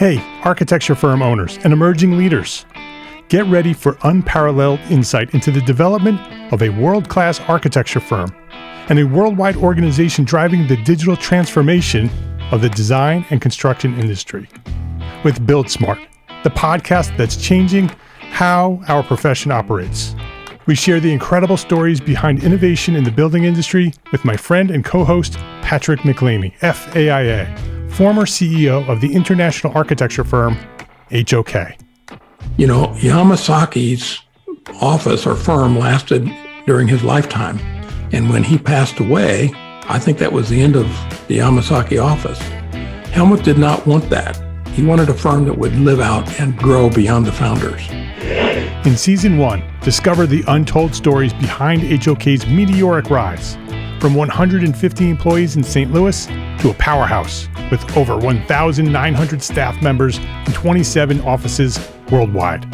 Hey, architecture firm owners and emerging leaders. Get ready for unparalleled insight into the development of a world-class architecture firm and a worldwide organization driving the digital transformation of the design and construction industry. With Build Smart, the podcast that's changing how our profession operates. We share the incredible stories behind innovation in the building industry with my friend and co-host, Patrick McLeamy, FAIA, former CEO of the international architecture firm, HOK. You know, Yamasaki's office or firm lasted during his lifetime. And when he passed away, I think that was the end of the Yamasaki office. Helmut did not want that. He wanted a firm that would live out and grow beyond the founders. In Season 1, discover the untold stories behind HOK's meteoric rise, from 150 employees in St. Louis to a powerhouse with over 1,900 staff members and 27 offices worldwide.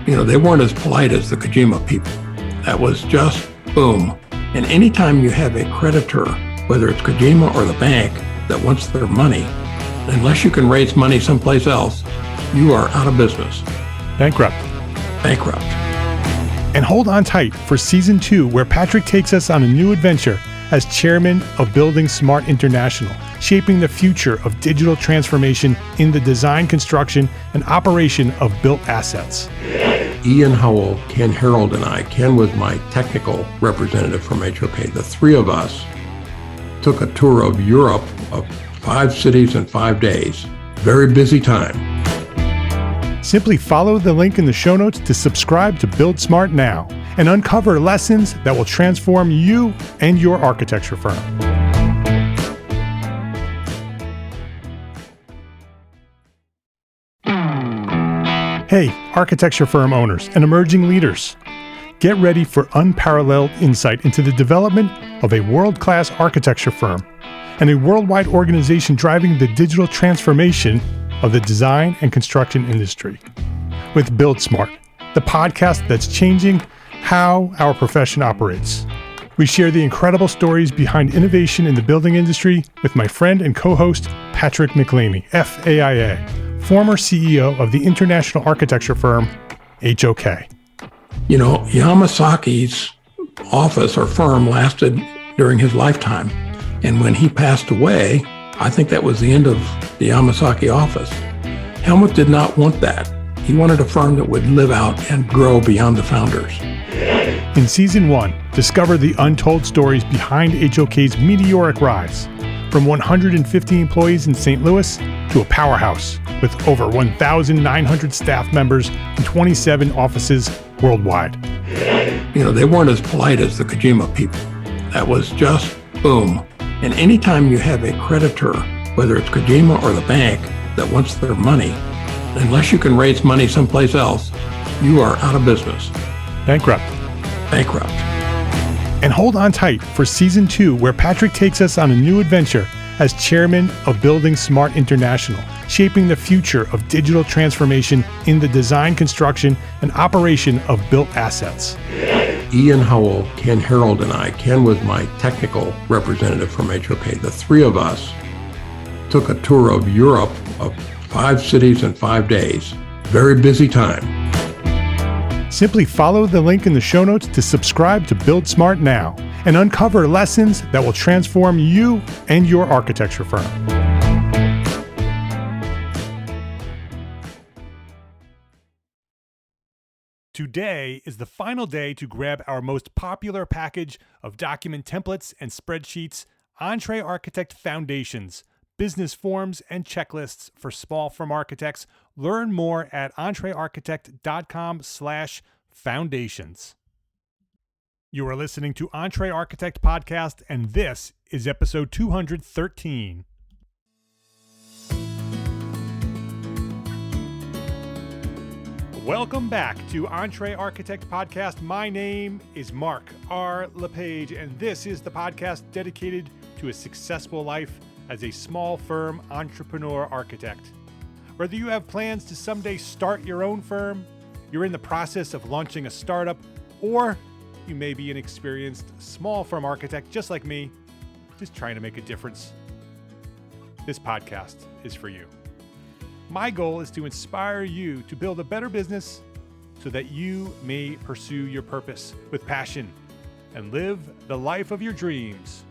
You know, they weren't as polite as the Kojima people. That was just boom. And anytime you have a creditor, whether it's Kojima or the bank, that wants their money, unless you can raise money someplace else, you are out of business. Bankrupt. And hold on tight for Season 2, where Patrick takes us on a new adventure as chairman of Building Smart International, shaping the future of digital transformation in the design, construction, and operation of built assets. Ian Howell, Ken Harold, and I, Ken was my technical representative from HOK. The three of us took a tour of Europe of 5 cities in 5 days. Very busy time. Simply follow the link in the show notes to subscribe to Build Smart now and uncover lessons that will transform you and your architecture firm. Hey, architecture firm owners and emerging leaders. Get ready for unparalleled insight into the development of a world-class architecture firm and a worldwide organization driving the digital transformation of the design and construction industry. With Build Smart, the podcast that's changing how our profession operates. We share the incredible stories behind innovation in the building industry with my friend and co-host, Patrick McLeamy, FAIA, former CEO of the international architecture firm, HOK. You know, Yamasaki's office or firm lasted during his lifetime. And when he passed away, I think that was the end of the Yamasaki office. Helmut did not want that. He wanted a firm that would live out and grow beyond the founders. In Season 1, discover the untold stories behind HOK's meteoric rise, from 150 employees in St. Louis to a powerhouse with over 1,900 staff members and 27 offices worldwide. You know, they weren't as polite as the Kojima people. That was just boom. And anytime you have a creditor, whether it's Kojima or the bank, that wants their money, unless you can raise money someplace else, you are out of business. Bankrupt. And hold on tight for Season 2, where Patrick takes us on a new adventure as chairman of Building Smart International, shaping the future of digital transformation in the design, construction, and operation of built assets. Ian Howell, Ken Harold, and I, Ken was my technical representative from HOK. The three of us took a tour of Europe of 5 cities in 5 days. Very busy time. Simply follow the link in the show notes to subscribe to Build Smart now and uncover lessons that will transform you and your architecture firm. Today is the final day to grab our most popular package of document templates and spreadsheets, EntreArchitect Foundations, business forms and checklists for small firm architects. Learn more at EntreArchitect.com/foundations. You are listening to EntreArchitect Podcast, and this is episode 213. Welcome back to EntreArchitect Podcast. My name is Mark R. LePage, and this is the podcast dedicated to a successful life as a small firm entrepreneur architect. Whether you have plans to someday start your own firm, you're in the process of launching a startup, or you may be an experienced small firm architect just like me, just trying to make a difference, this podcast is for you. My goal is to inspire you to build a better business so that you may pursue your purpose with passion and live the life of your dreams.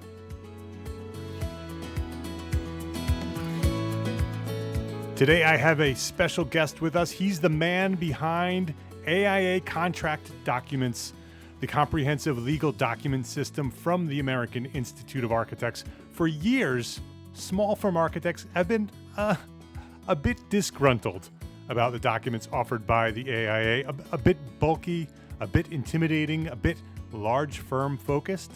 Today I have a special guest with us. He's the man behind AIA Contract Documents, the comprehensive legal document system from the American Institute of Architects. For years, small firm architects have been a bit disgruntled about the documents offered by the AIA, a bit bulky, a bit intimidating, a bit large firm focused.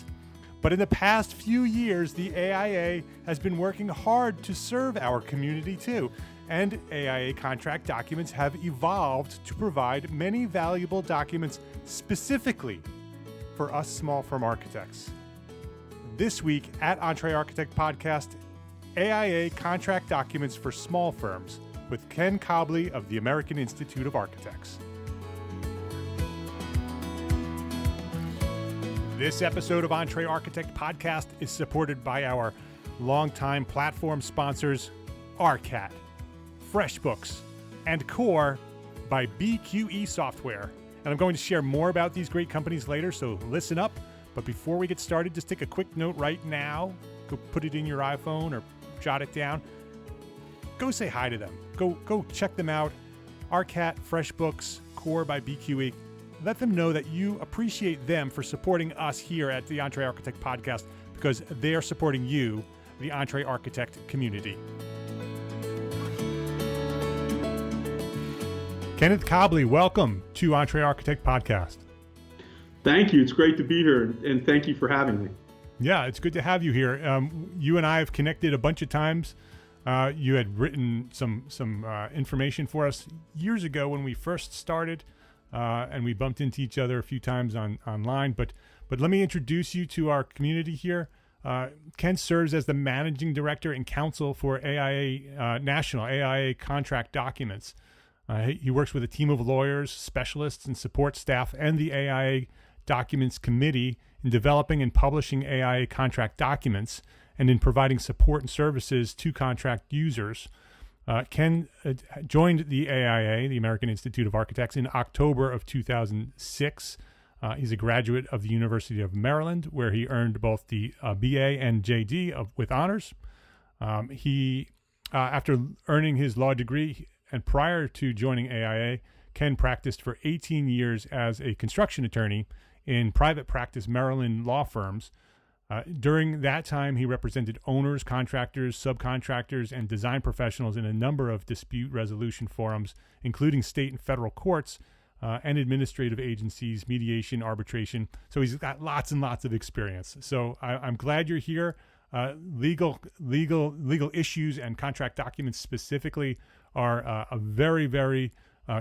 But in the past few years, the AIA has been working hard to serve our community too. And AIA Contract Documents have evolved to provide many valuable documents specifically for us small firm architects. This week at EntreArchitect Podcast, AIA Contract Documents for Small Firms with Ken Cobleigh of the American Institute of Architects. This episode of EntreArchitect Podcast is supported by our longtime platform sponsors, ARCAT, FreshBooks, and Core by BQE Software. And I'm going to share more about these great companies later, so listen up. But before we get started, just take a quick note right now. Go put it in your iPhone or jot it down. Go say hi to them. Go check them out. ARCAT, FreshBooks, Core by BQE. Let them know that you appreciate them for supporting us here at the EntreArchitect Podcast because they are supporting you, the EntreArchitect community. Kenneth Cobleigh, welcome to EntreArchitect Podcast. Thank you. It's great to be here, and thank you for having me. Yeah, it's good to have you here. You and I have connected a bunch of times. You had written some information for us years ago when we first started, and we bumped into each other a few times online. But let me introduce you to our community here. Ken serves as the Managing Director and Counsel for AIA AIA Contract Documents. He works with a team of lawyers, specialists, and support staff, and the AIA Documents Committee in developing and publishing AIA contract documents and in providing support and services to contract users. Ken joined the AIA, the American Institute of Architects, in October of 2006. He's a graduate of the University of Maryland, where he earned both the BA and JD with honors. After earning his law degree, and prior to joining AIA, Ken practiced for 18 years as a construction attorney in private practice Maryland law firms. During that time, he represented owners, contractors, subcontractors, and design professionals in a number of dispute resolution forums, including state and federal courts and administrative agencies, mediation, arbitration. So he's got lots and lots of experience. So I'm glad you're here. Legal issues and contract documents specifically are a very, very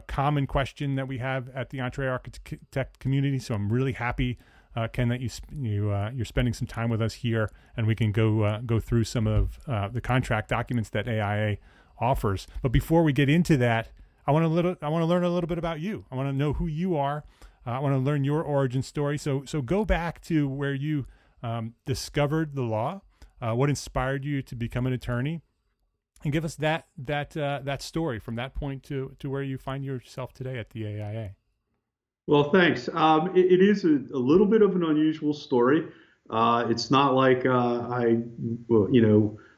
common question that we have at the EntreArchitect community. So I'm really happy, Ken, that you're spending some time with us here, and we can go through some of the contract documents that AIA offers. But before we get into that, I want to learn a little bit about you. I want to know who you are. I want to learn your origin story. So go back to where you discovered the law. What inspired you to become an attorney, and give us that story from that point to where you find yourself today at the AIA. Well, thanks. It is a little bit of an unusual story. It's not like I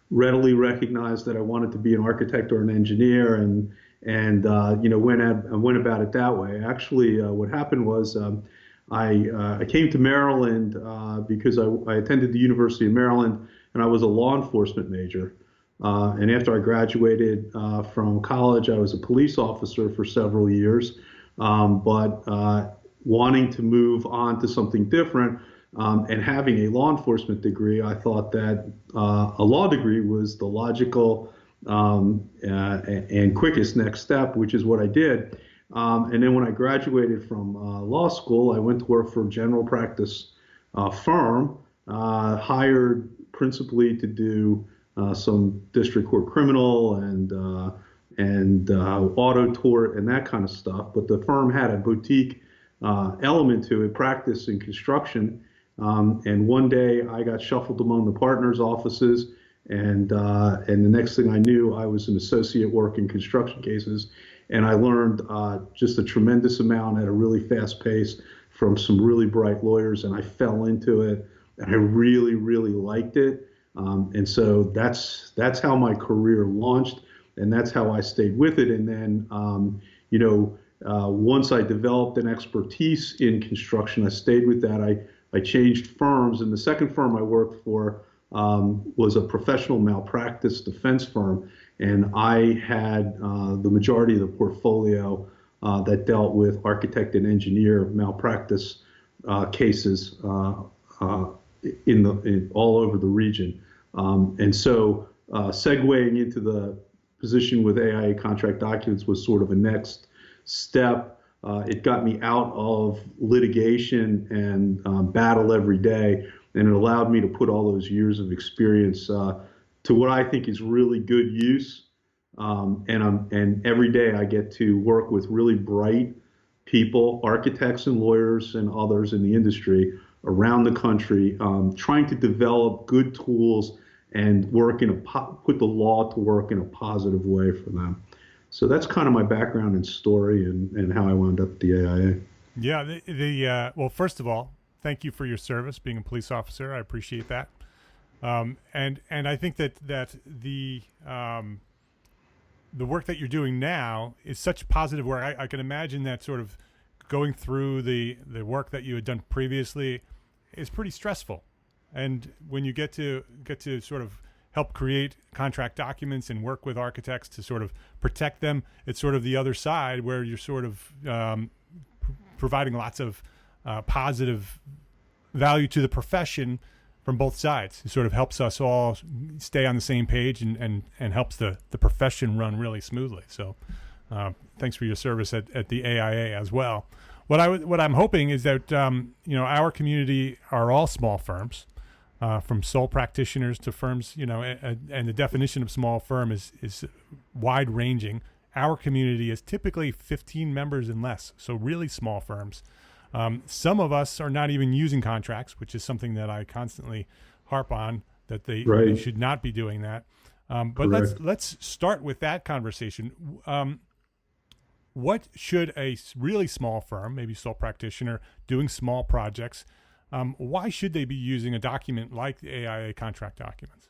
readily recognized that I wanted to be an architect or an engineer and went about it that way. Actually, what happened was I came to Maryland because I attended the University of Maryland, and I was a law enforcement major. And after I graduated from college, I was a police officer for several years. But wanting to move on to something different and having a law enforcement degree, I thought that a law degree was the logical and quickest next step, which is what I did. And then when I graduated from law school, I went to work for a general practice firm, hired principally to do some district court criminal and auto tort and that kind of stuff. But the firm had a boutique element to it, practice in construction. And one day I got shuffled among the partners' offices, And the next thing I knew, I was an associate working construction cases, and I learned just a tremendous amount at a really fast pace from some really bright lawyers, and I fell into it, and I really, really liked it. And so that's how my career launched, and that's how I stayed with it. And then, once I developed an expertise in construction, I stayed with that. I changed firms, and the second firm I worked for was a professional malpractice defense firm, and I had the majority of the portfolio that dealt with architect and engineer malpractice cases in all over the region. And so segueing into the position with AIA Contract Documents was sort of a next step. It got me out of litigation and battle every day, and it allowed me to put all those years of experience to what I think is really good use. And every day I get to work with really bright people, architects and lawyers and others in the industry around the country, trying to develop good tools and put the law to work in a positive way for them. So that's kind of my background and story and how I wound up at the AIA. Yeah, well, first of all, thank you for your service, being a police officer. I appreciate that. And I think that the work that you're doing now is such positive work. I can imagine that sort of going through the work that you had done previously is pretty stressful. And when you get to sort of help create contract documents and work with architects to sort of protect them, it's sort of the other side where you're sort of providing lots of positive value to the profession from both sides. It sort of helps us all stay on the same page and helps the profession run really smoothly. So thanks for your service at the AIA as well. What I'm hoping is that our community are all small firms, from sole practitioners to firms, and the definition of small firm is wide ranging. Our community is typically 15 members and less, so really small firms. Some of us are not even using contracts, which is something that I constantly harp on, that they should not be doing that. But let's start with that conversation. What should a really small firm, maybe sole practitioner, doing small projects, why should they be using a document like the AIA Contract Documents?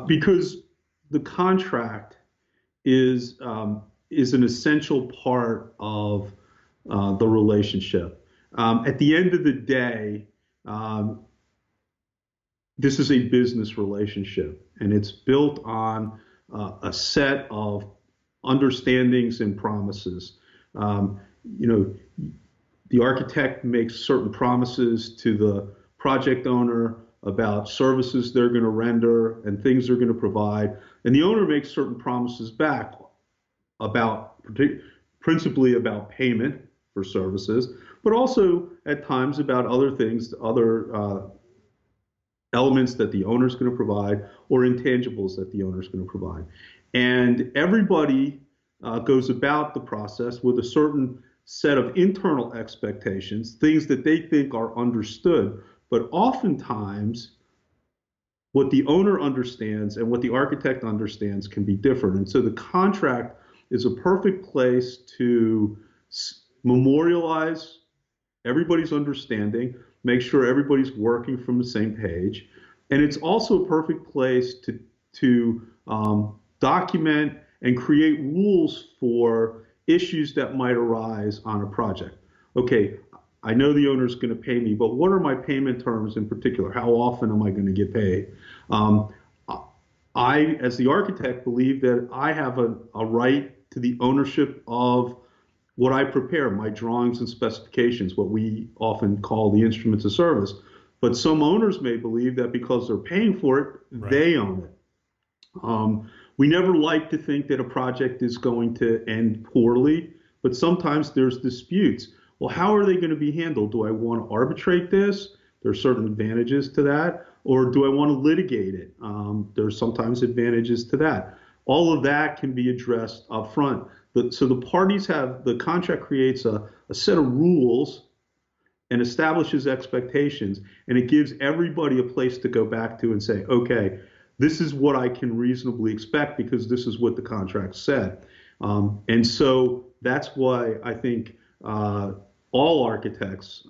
Because the contract is an essential part of the relationship. At the end of the day, this is a business relationship, and it's built on a set of understandings and promises. The architect makes certain promises to the project owner about services they're going to render and things they're going to provide, and the owner makes certain promises back principally about payment for services, but also at times about other things, other elements that the owner's going to provide or intangibles that the owner's going to provide. And everybody goes about the process with a certain set of internal expectations, things that they think are understood, but oftentimes what the owner understands and what the architect understands can be different. And so the contract is a perfect place to memorialize everybody's understanding, make sure everybody's working from the same page. And it's also a perfect place to document and create rules for issues that might arise on a project. Okay, I know the owner's going to pay me, but what are my payment terms in particular? How often am I going to get paid? I, as the architect, believe that I have a right to the ownership of what I prepare, my drawings and specifications, what we often call the instruments of service. But some owners may believe that because they're paying for it, they own it. We never like to think that a project is going to end poorly, but sometimes there's disputes. Well, how are they going to be handled? Do I want to arbitrate this? There are certain advantages to that. Or do I want to litigate it? There are sometimes advantages to that. All of that can be addressed up front. So the parties the contract creates a set of rules and establishes expectations, and it gives everybody a place to go back to and say, okay, this is what I can reasonably expect because this is what the contract said. And so that's why I think all architects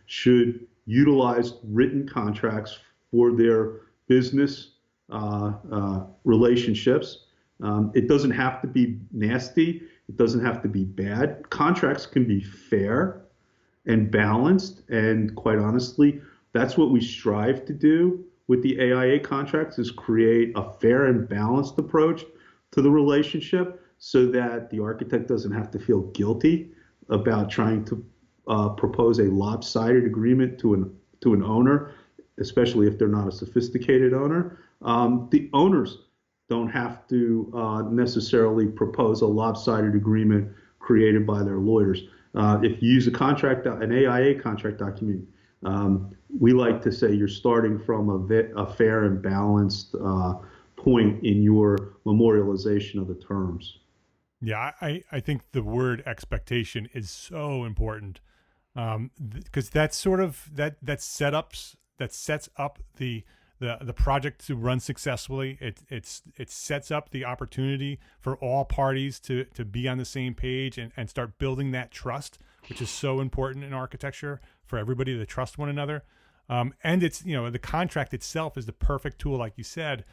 should utilize written contracts for their business relationships. It doesn't have to be nasty. It doesn't have to be bad. Contracts can be fair and balanced. And quite honestly, that's what we strive to do with the AIA contracts, is create a fair and balanced approach to the relationship so that the architect doesn't have to feel guilty about trying to propose a lopsided agreement to an owner, especially if they're not a sophisticated owner. The owners don't have to necessarily propose a lopsided agreement created by their lawyers. If you use an AIA contract document, we like to say you're starting from a fair and balanced point in your memorialization of the terms. Yeah, I think the word expectation is so important, because that's sort of that sets up the project to run successfully. It sets up the opportunity for all parties to be on the same page and start building that trust, which is so important in architecture, for everybody to trust one another. And it's, the contract itself is the perfect tool, like you said,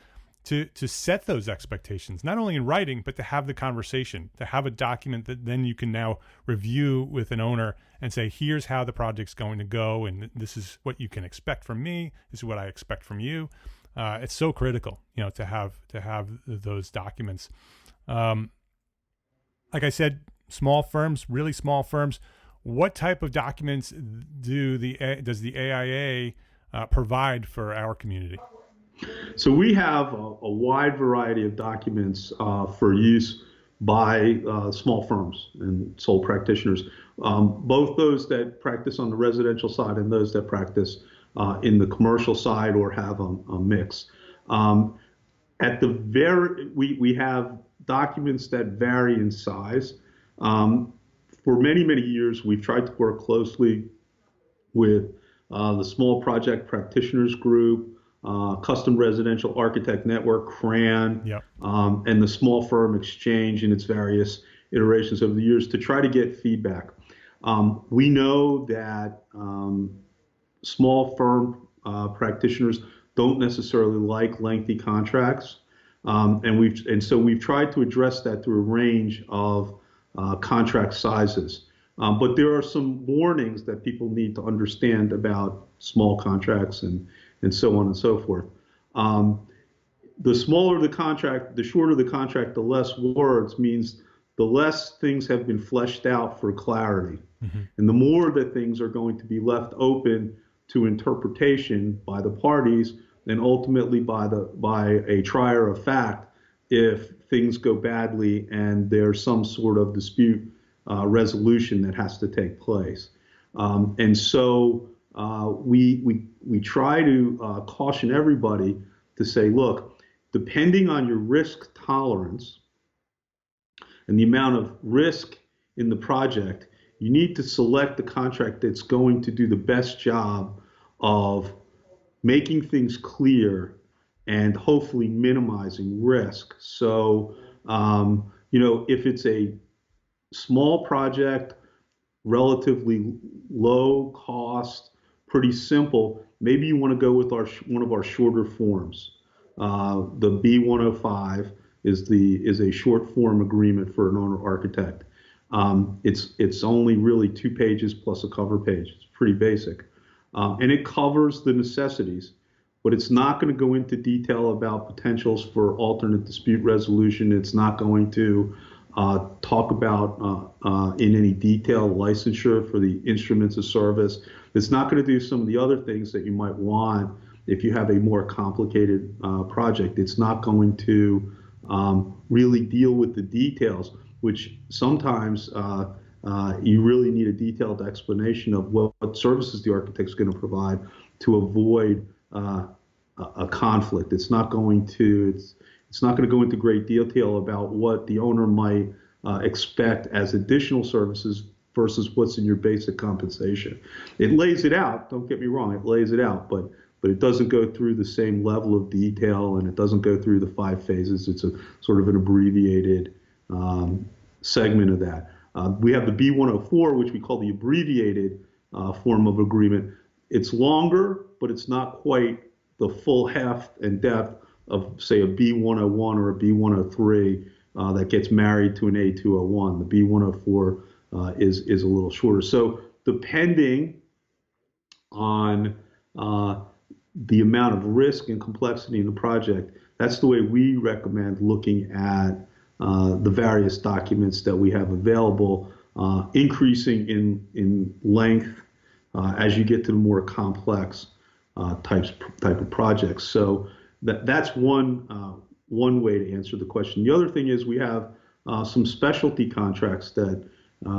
to set those expectations, not only in writing, but to have the conversation, to have a document that then you can now review with an owner and say, here's how the project's going to go, and this is what you can expect from me, this is what I expect from you. It's so critical, to have those documents. Like I said, small firms, really small firms, what type of documents does the AIA provide for our community? So we have a wide variety of documents for use by small firms and sole practitioners, both those that practice on the residential side and those that practice in the commercial side or have a mix. We have documents that vary in size. For many, many years, we've tried to work closely with the Small Project Practitioners Group, Custom Residential Architect Network, CRAN, yep. And the Small Firm Exchange in its various iterations over the years to try to get feedback. We know that small firm practitioners don't necessarily like lengthy contracts, and so we've tried to address that through a range of contract sizes. But there are some warnings that people need to understand about small contracts and so on and so forth. The smaller the contract, the shorter the contract, the less words means the less things have been fleshed out for clarity. Mm-hmm. And the more that things are going to be left open to interpretation by the parties and ultimately by a trier of fact if things go badly and there's some sort of dispute resolution that has to take place. And so we try to caution everybody to say, look, depending on your risk tolerance and the amount of risk in the project, you need to select the contract that's going to do the best job of making things clear and hopefully minimizing risk. So, if it's a small project, relatively low cost, pretty simple, maybe you want to go with one of our shorter forms. The B105 is a short form agreement for an owner architect. It's only really 2 pages plus a cover page. It's pretty basic. And it covers the necessities, but it's not going to go into detail about potentials for alternate dispute resolution. It's not going to talk about in any detail licensure for the instruments of service. It's not going to do some of the other things that you might want if you have a more complicated project. It's not going to really deal with the details, which sometimes you really need a detailed explanation of what services the architect's going to provide to avoid a conflict. It's not going to go into great detail about what the owner might expect as additional services versus what's in your basic compensation. It lays it out, don't get me wrong, it lays it out, but but it doesn't go through the same level of detail, and it doesn't go through the 5 phases. It's a sort of an abbreviated segment of that. We have the B104, which we call the abbreviated form of agreement. It's longer, but it's not quite the full heft and depth of, say, a B101 or a B103 that gets married to an A201. The B104 is a little shorter. So depending on the amount of risk and complexity in the project, that's the way we recommend looking at the various documents that we have available, increasing in length as you get to the more complex type of projects. So that's one way to answer the question. The other thing is we have some specialty contracts that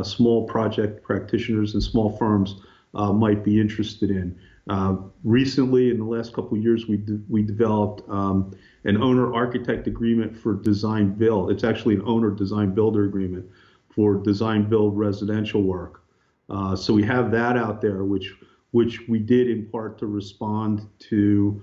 small project practitioners and small firms might be interested in. Recently, in the last couple of years, we developed an owner-architect agreement for design-build. It's actually an owner-design-builder agreement for design-build residential work. So we have that out there, which we did in part to respond to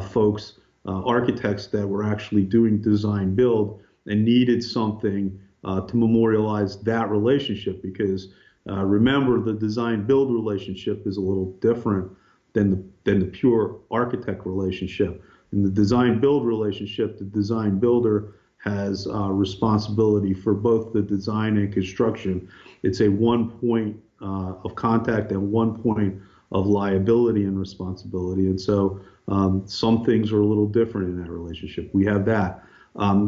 folks, architects that were actually doing design-build and needed something to memorialize that relationship, because remember, the design-build relationship is a little different than the pure architect relationship. In the design-build relationship, the design builder has responsibility for both the design and construction. It's a 1 point of contact and 1 point of liability and responsibility. And so some things are a little different in that relationship. We have that.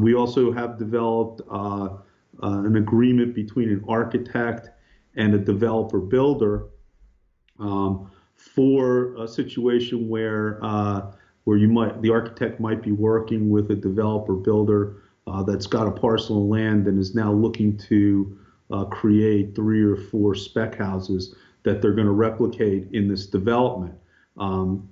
We also have developed an agreement between an architect and a developer builder for a situation where the architect might be working with a developer builder that's got a parcel of land and is now looking to create 3 or 4 spec houses that they're going to replicate in this development.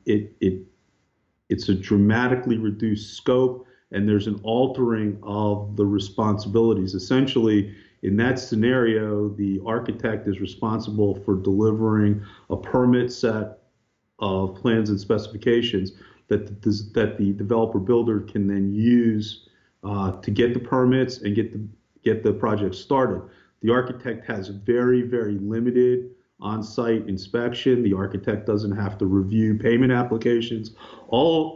It's a dramatically reduced scope, and there's an altering of the responsibilities. Essentially, in that scenario, the architect is responsible for delivering a permit set of plans and specifications that the developer builder can then use to get the permits and get the project started. The architect has very, very limited on-site inspection. The architect doesn't have to review payment applications.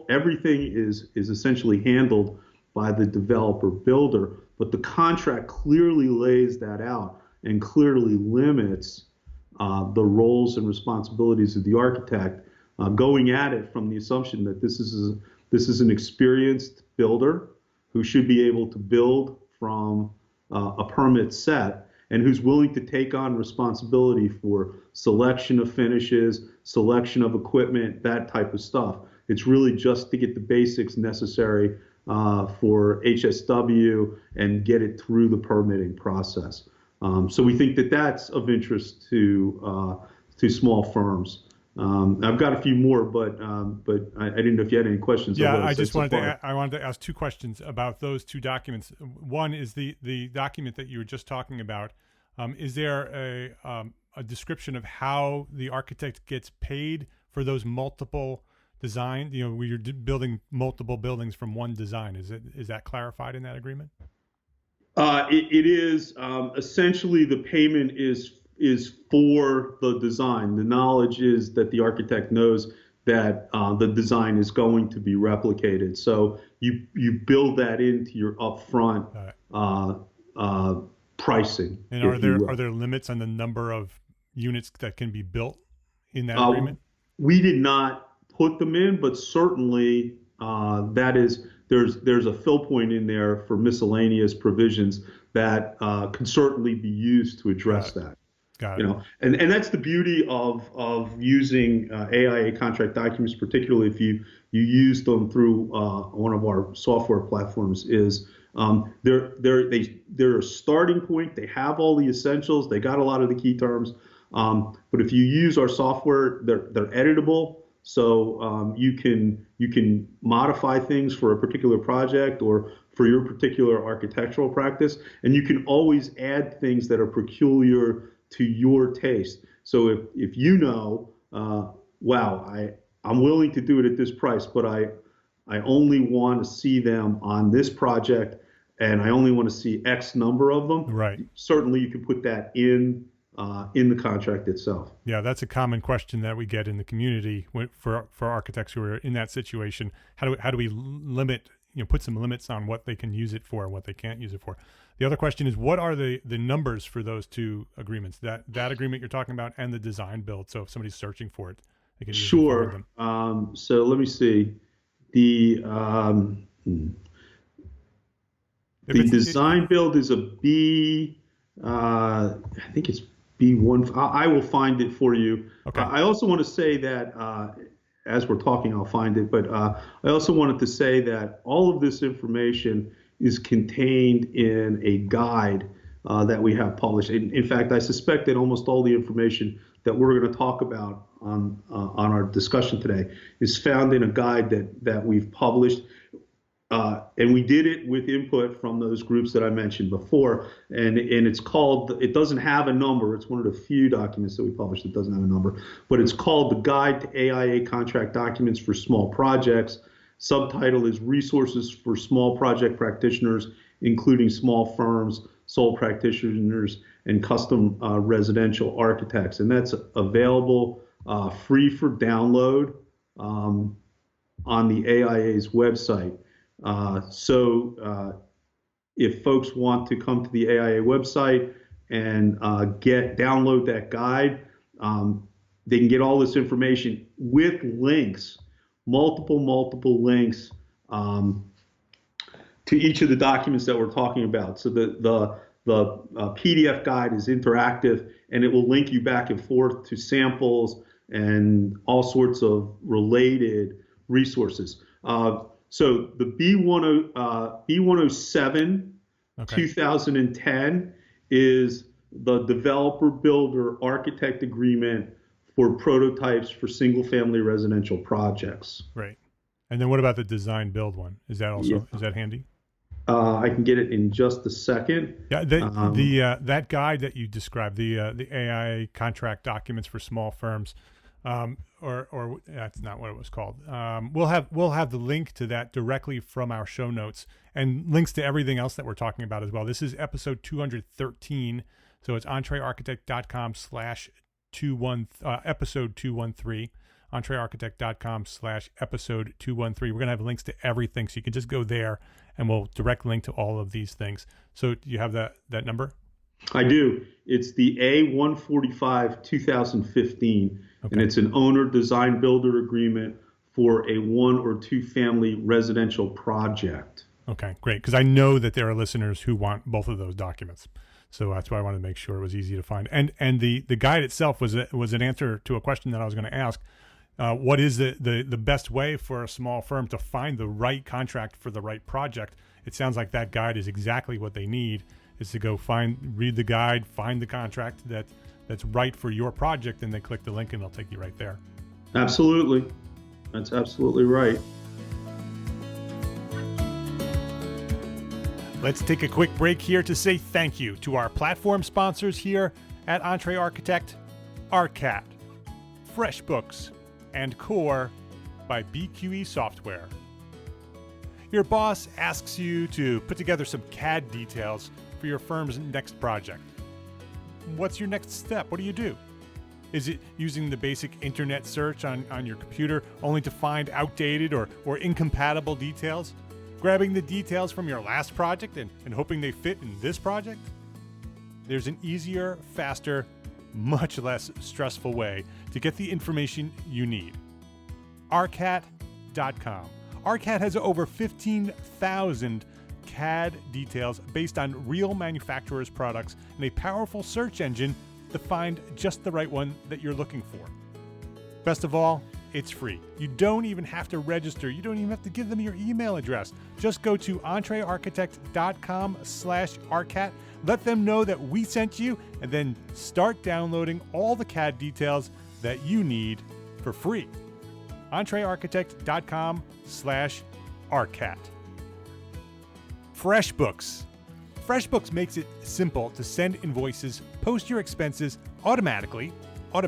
Everything is essentially handled by the developer builder, but the contract clearly lays that out and clearly limits the roles and responsibilities of the architect, going at it from the assumption that this is an experienced builder who should be able to build from a permit set, and who's willing to take on responsibility for selection of finishes, selection of equipment, that type of stuff. It's really just to get the basics necessary for HSW and get it through the permitting process. So we think that that's of interest to small firms. I've got a few more, but I didn't know if you had any questions. Yeah, I wanted to ask 2 questions about those 2 documents. One is the document that you were just talking about. Is there a description of how the architect gets paid for those multiple designs? You know, where you're building multiple buildings from one design. Is that clarified in that agreement? It is. Essentially, the payment is for the design. The knowledge is that the architect knows that the design is going to be replicated. So you build that into your upfront pricing. And are there limits on the number of units that can be built in that agreement? We did not put them in, but certainly there's a fill point in there for miscellaneous provisions that can certainly be used to address that. Got it. And that's the beauty of using AIA Contract Documents, particularly if you use them through one of our software platforms, is they're a starting point. They have all the essentials. They got a lot of the key terms. But if you use our software, they're editable. So you can modify things for a particular project or for your particular architectural practice, and you can always add things that are peculiar to your taste. So if you know, wow, I'm willing to do it at this price, but I only want to see them on this project, and I only want to see X number of them. Right. Certainly, you can put that in the contract itself. Yeah, that's a common question that we get in the community for architects who are in that situation. How do we limit, put some limits on what they can use it for and what they can't use it for? The other question is, what are the numbers for those two agreements? That agreement you're talking about and the design build. So if somebody's searching for it, they can use it for them. So let me see. The design build is a B. I think it's B1. I will find it for you. Okay. I also want to say that as we're talking, I'll find it. But I also wanted to say that all of this information is contained in a guide that we have published. In fact, I suspect that almost all the information that we're going to talk about on our discussion today is found in a guide that we've published. And we did it with input from those groups that I mentioned before. And it's called, it doesn't have a number. It's one of the few documents that we published that doesn't have a number. But it's called The Guide to AIA Contract Documents for Small Projects. Subtitle is Resources for Small Project Practitioners, including small firms, sole practitioners, and custom residential architects. And that's available free for download on the AIA's website. So if folks want to come to the AIA website and download that guide, they can get all this information with links, multiple links to each of the documents that we're talking about. So the PDF guide is interactive, and it will link you back and forth to samples and all sorts of related resources. So the B107 2010 is the developer builder architect agreement for prototypes for single family residential projects. Right. And then what about the design build one? Is that also, is that handy? I can get it in just a second. Yeah, that guide that you described, the AIA Contract Documents for Small Firms, or that's not what it was called. We'll have the link to that directly from our show notes and links to everything else that we're talking about as well. This is episode 213, so it's EntreArchitect.com/episode 213. EntreArchitect.com/episode 213. We're going to have links to everything, so you can just go there and we'll direct link to all of these things. So do you have that number? I do. It's the A145 2015, and it's an owner design builder agreement for a 1 or 2 family residential project. Okay, great. Because I know that there are listeners who want both of those documents. So that's why I wanted to make sure it was easy to find. And the guide itself was an answer to a question that I was going to ask. What is the best way for a small firm to find the right contract for the right project? It sounds like that guide is exactly what they need, is to go read the guide, find the contract that's right for your project, and then click the link and they'll take you right there. Absolutely. That's absolutely right. Let's take a quick break here to say thank you to our platform sponsors here at EntreArchitect, ARCAT, FreshBooks, and Core by BQE Software. Your boss asks you to put together some CAD details for your firm's next project. What's your next step? What do you do? Is it using the basic internet search on your computer only to find outdated or incompatible details? Grabbing the details from your last project and hoping they fit in this project? There's an easier, faster, much less stressful way to get the information you need. ARCAT.com. ARCAT has over 15,000 CAD details based on real manufacturers' products and a powerful search engine to find just the right one that you're looking for. Best of all, it's free. You don't even have to register. You don't even have to give them your email address. Just go to EntreArchitect.com/ARCAT. Let them know that we sent you, and then start downloading all the CAD details that you need for free. EntreArchitect.com/ARCAT. FreshBooks. FreshBooks makes it simple to send invoices, post your expenses automatically. I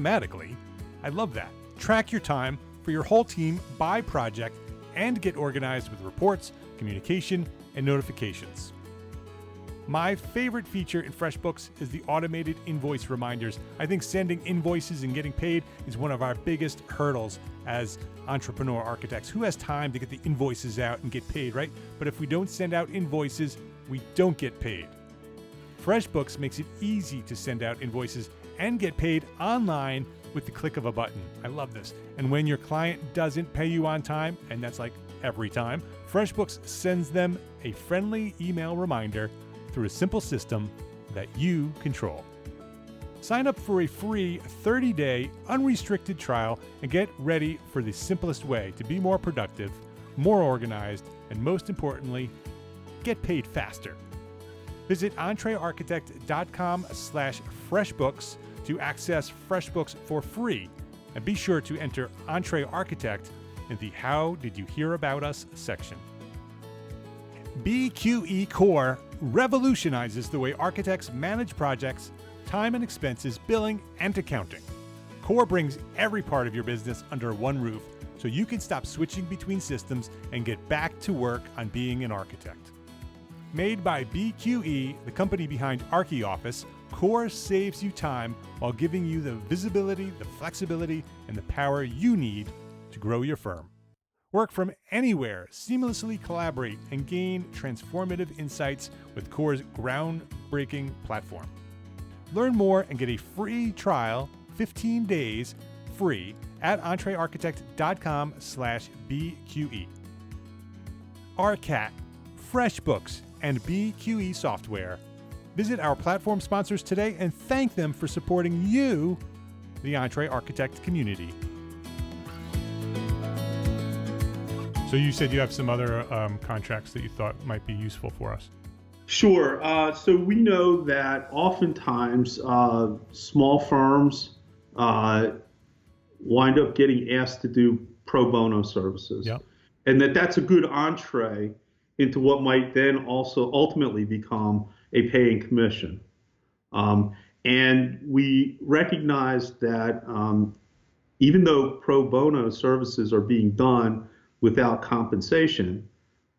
love that. Track your time, for your whole team by project and get organized with reports, communication, and notifications. My favorite feature in FreshBooks is the automated invoice reminders. I think sending invoices and getting paid is one of our biggest hurdles as entrepreneur architects. Who has time to get the invoices out and get paid, right? But if we don't send out invoices, we don't get paid. FreshBooks makes it easy to send out invoices and get paid online with the click of a button. I love this. And when your client doesn't pay you on time, and that's like every time, FreshBooks sends them a friendly email reminder through a simple system that you control. Sign up for a free 30-day unrestricted trial and get ready for the simplest way to be more productive, more organized, and most importantly, get paid faster. Visit EntreArchitect.com/FreshBooks to access FreshBooks for free, and be sure to enter EntreArchitect in the How Did You Hear About Us section. BQE Core revolutionizes the way architects manage projects, time and expenses, billing, and accounting. Core brings every part of your business under one roof so you can stop switching between systems and get back to work on being an architect. Made by BQE, the company behind ArchiOffice, Core saves you time while giving you the visibility, the flexibility, and the power you need to grow your firm. Work from anywhere, seamlessly collaborate, and gain transformative insights with Core's groundbreaking platform. Learn more and get a free trial, 15 days free, at EntreArchitect.com/BQE. ARCAT, FreshBooks, and BQE Software. Visit our platform sponsors today and thank them for supporting you, the EntreArchitect community. So you said you have some other contracts that you thought might be useful for us. Sure. So we know that oftentimes small firms wind up getting asked to do pro bono services. Yep. And that's a good entree into what might then also ultimately become a paying commission. And we recognize that even though pro bono services are being done without compensation,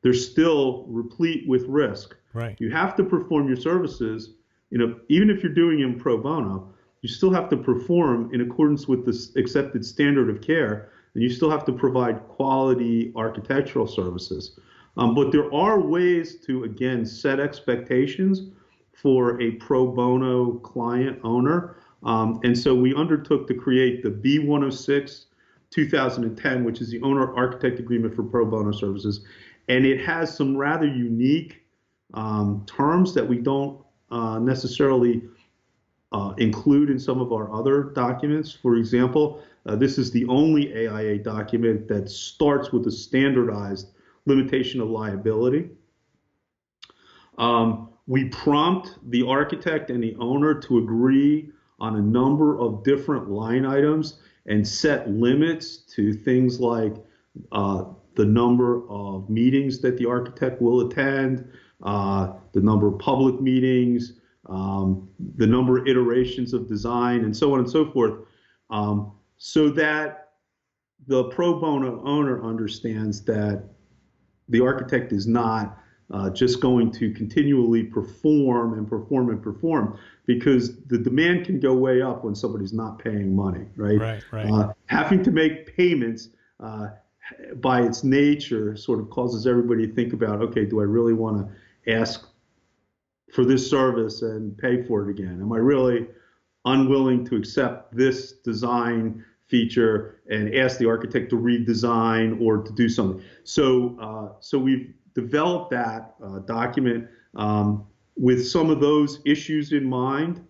they're still replete with risk. Right. You have to perform your services, even if you're doing them pro bono, you still have to perform in accordance with the accepted standard of care, and you still have to provide quality architectural services. But there are ways to, again, set expectations for a pro bono client owner. And so we undertook to create the B106 2010, which is the owner architect agreement for pro bono services. And it has some rather unique terms that we don't necessarily include in some of our other documents. For example, this is the only AIA document that starts with a standardized limitation of liability. We prompt the architect and the owner to agree on a number of different line items and set limits to things like the number of meetings that the architect will attend, the number of public meetings, the number of iterations of design, and so on and so forth, so that the pro bono owner understands that the architect is not just going to continually perform and perform and perform, because the demand can go way up when somebody's not paying money, right? Right. Having to make payments by its nature sort of causes everybody to think about, okay, do I really want to ask for this service and pay for it again? Am I really unwilling to accept this design feature and ask the architect to redesign or to do something? So we've developed that document with some of those issues in mind,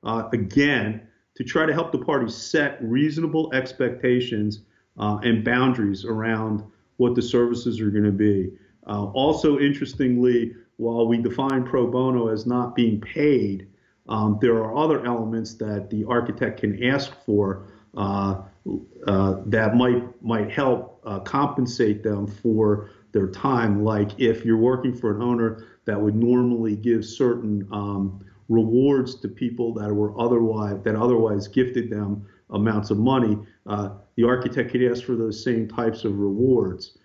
again, to try to help the parties set reasonable expectations and boundaries around what the services are going to be. Also, interestingly, while we define pro bono as not being paid, there are other elements that the architect can ask for that might help compensate them for their time. Like if you're working for an owner that would normally give certain rewards to people that otherwise gifted them amounts of money, the architect could ask for those same types of rewards.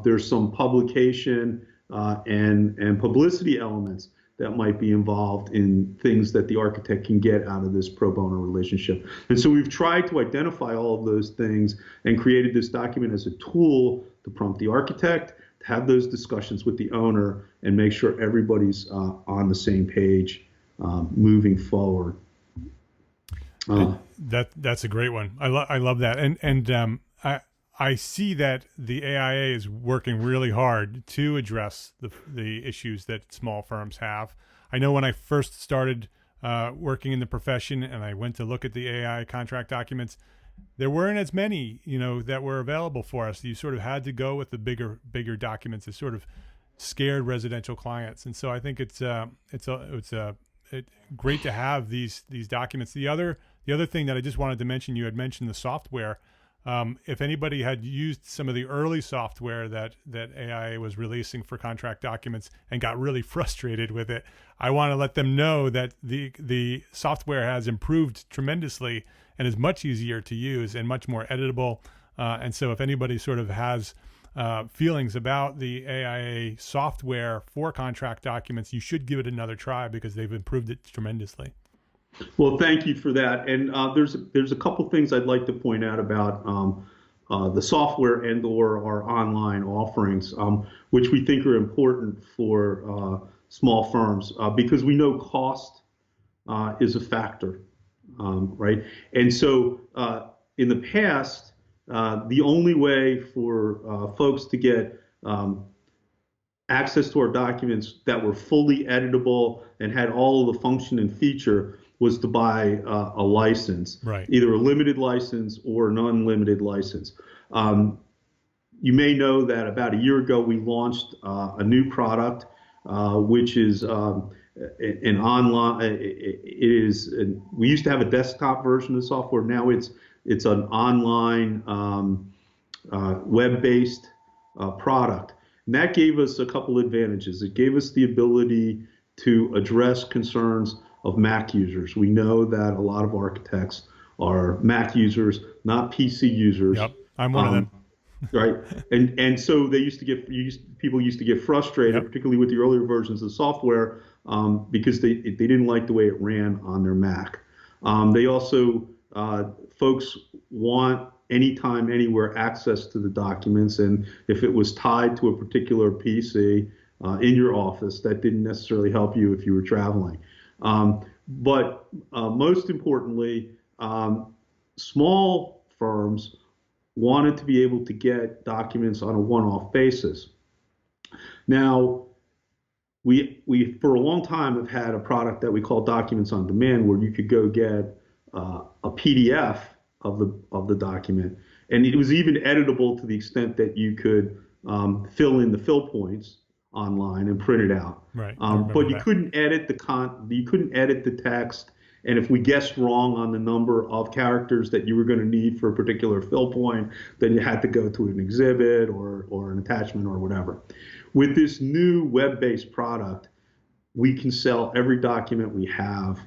There's some publication and publicity elements that might be involved in things that the architect can get out of this pro bono relationship. And so we've tried to identify all of those things and created this document as a tool to prompt the architect, to have those discussions with the owner, and make sure everybody's on the same page moving forward. That's a great one. I love that. And I see that the AIA is working really hard to address the issues that small firms have. I know when I first started working in the profession and I went to look at the AIA contract documents, there weren't as many, that were available for us. You sort of had to go with the bigger documents. It sort of scared residential clients, and so I think it's great to have these documents. The other thing that I just wanted to mention, you had mentioned the software. If anybody had used some of the early software that AIA was releasing for contract documents and got really frustrated with it, I want to let them know that the software has improved tremendously and is much easier to use and much more editable. And so if anybody sort of has feelings about the AIA software for contract documents, you should give it another try because they've improved it tremendously. Well, thank you for that. And there's a couple things I'd like to point out about the software and/or our online offerings, which we think are important for small firms because we know cost is a factor, right? And so in the past, the only way for folks to get access to our documents that were fully editable and had all of the function and feature was to buy a license, right? Either a limited license or an unlimited license. You may know that about a year ago we launched a new product, which is an online. We used to have a desktop version of the software. Now it's an online web-based product, and that gave us a couple advantages. It gave us the ability to address concerns of Mac users. We know that a lot of architects are Mac users, not PC users. Yep, I'm one of them. Right, and so people used to get frustrated, yep, particularly with the earlier versions of the software, because they didn't like the way it ran on their Mac. They also folks want anytime, anywhere access to the documents, and if it was tied to a particular PC in your office, that didn't necessarily help you if you were traveling. But most importantly, small firms wanted to be able to get documents on a one-off basis. Now, we for a long time have had a product that we call Documents on Demand, where you could go get a PDF of the document, and it was even editable to the extent that you could fill in the fill points online and print it out. Right. But you couldn't edit the text, and if we guessed wrong on the number of characters that you were going to need for a particular fill point, then you had to go to an exhibit or an attachment or whatever. With this new web-based product, we can sell every document we have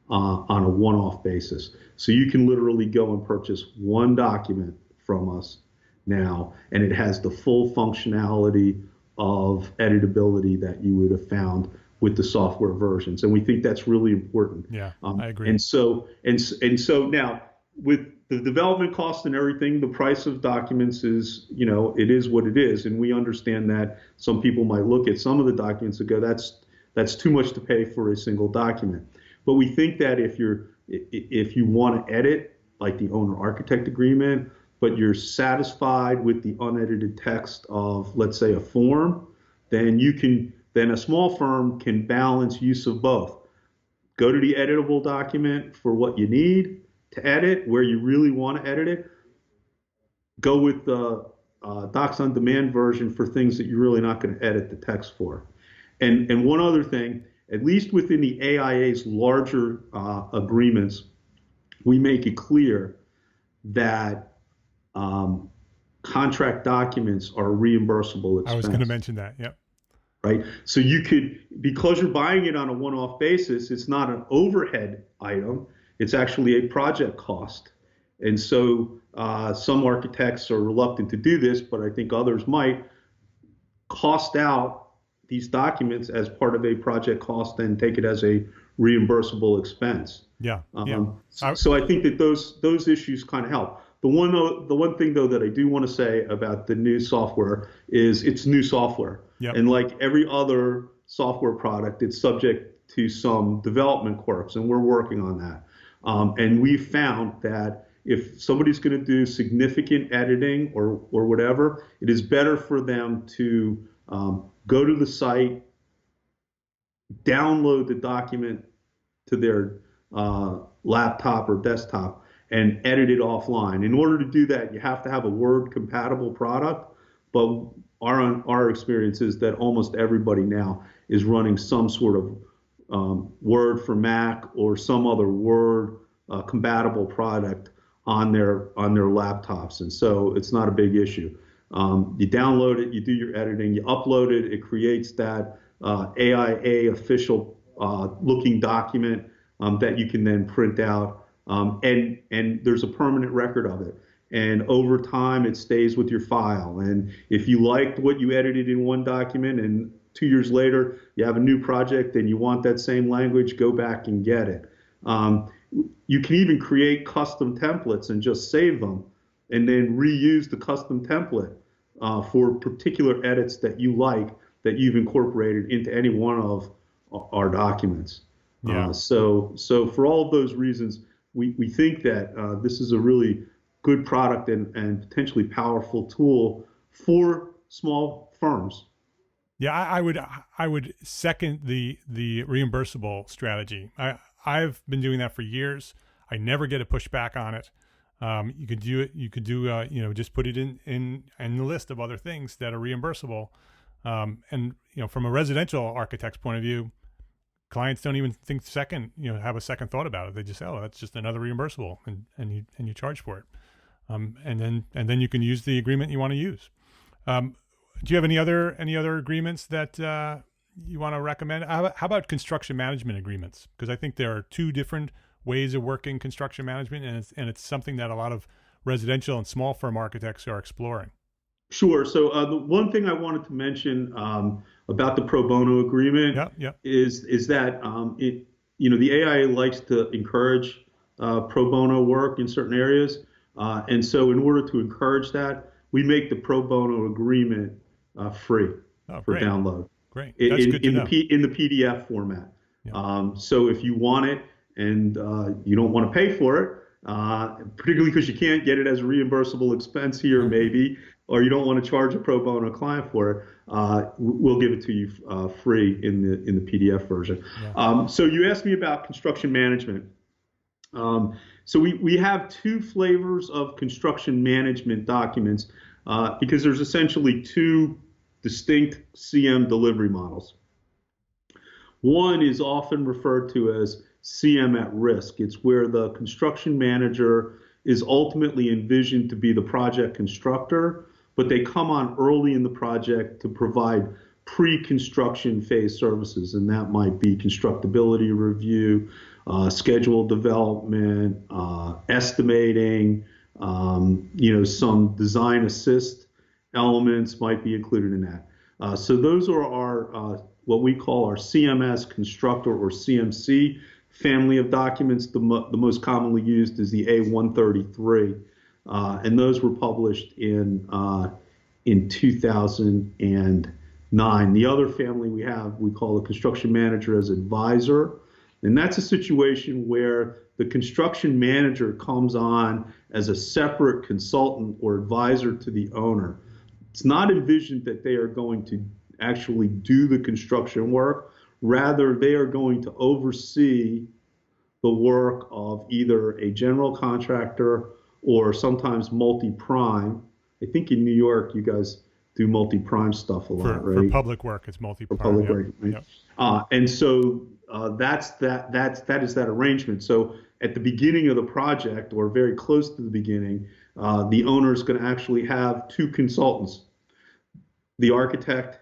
on a one-off basis. So you can literally go and purchase one document from us now, and it has the full functionality of editability that you would have found with the software versions, and we think that's really important. Yeah, I agree. And so now, with the development cost and everything, the price of documents is, it is what it is, and we understand that some people might look at some of the documents and go, that's too much to pay for a single document. But we think that if you want to edit, like the owner-architect agreement, but you're satisfied with the unedited text of, let's say, a form, then a small firm can balance use of both. Go to the editable document for what you need to edit, where you really want to edit it. Go with the Docs on Demand version for things that you're really not going to edit the text for. And one other thing, at least within the AIA's larger agreements, we make it clear that contract documents are a reimbursable expense. I was going to mention that, yep. Right? So you could, because you're buying it on a one-off basis, it's not an overhead item, it's actually a project cost. And so some architects are reluctant to do this, but I think others might cost out these documents as part of a project cost and take it as a reimbursable expense. Yeah, yeah. So I think that those issues kind of help. The one thing though that I do want to say about the new software is it's new software, Yep. and like every other software product, it's subject to some development quirks, and we're working on that. And we found that if somebody's going to do significant editing or whatever, it is better for them to go to the site, download the document to their laptop or desktop, and edit it offline. In order to do that, you have to have a Word compatible product, but our experience is that almost everybody now is running some sort of Word for Mac or some other Word compatible product on their laptops, and so it's not a big issue. You download it, you do your editing, you upload it, it creates that AIA official looking document that you can then print out, and there's a permanent record of it. And over time, it stays with your file. And if you liked what you edited in one document and 2 years later you have a new project and you want that same language, go back and get it. You can even create custom templates and just save them and then reuse the custom template for particular edits that you like that you've incorporated into any one of our documents. Yeah. So for all of those reasons, we think that this is a really good product and potentially powerful tool for small firms. Yeah, I would second the reimbursable strategy. I've been doing that for years. I never get a pushback on it. You could do it. You could do just put it in the list of other things that are reimbursable. And from a residential architect's point of view, clients don't even think have a second thought about it. They just say, oh, that's just another reimbursable, and you charge for it. And then you can use the agreement you want to use. Do you have any other agreements that you want to recommend? How about construction management agreements? Because I think there are two different ways of working construction management, and it's something that a lot of residential and small firm architects are exploring. Sure. So the one thing I wanted to mention about the pro bono agreement is that the AIA likes to encourage pro bono work in certain areas, and so in order to encourage that, we make the pro bono agreement free for download. Great. That's good to know. In the PDF format. Yeah. So if you want it and you don't want to pay for it, particularly because you can't get it as a reimbursable expense here, maybe, or you don't want to charge a pro bono client for it, we'll give it to you free in the PDF version. Yeah. So you asked me about construction management. So we have two flavors of construction management documents because there's essentially two distinct CM delivery models. One is often referred to as CM at risk. It's where the construction manager is ultimately envisioned to be the project constructor, but they come on early in the project to provide pre-construction phase services, and that might be constructability review, schedule development, estimating, some design assist elements might be included in that. So those are our what we call our CMS constructor or CMC family of documents. The most commonly used is the A133, and those were published in 2009. The other family we call the construction manager as advisor, and that's a situation where the construction manager comes on as a separate consultant or advisor to the owner. It's not envisioned that they are going to actually do the construction work. Rather, they are going to oversee the work of either a general contractor or sometimes multi-prime. I think in New York, you guys do multi-prime stuff a lot, right? For public work, it's multi-prime. For public work, right? Yep. And so that is that arrangement. So at the beginning of the project, or very close to the beginning, the owner is going to actually have two consultants, the architect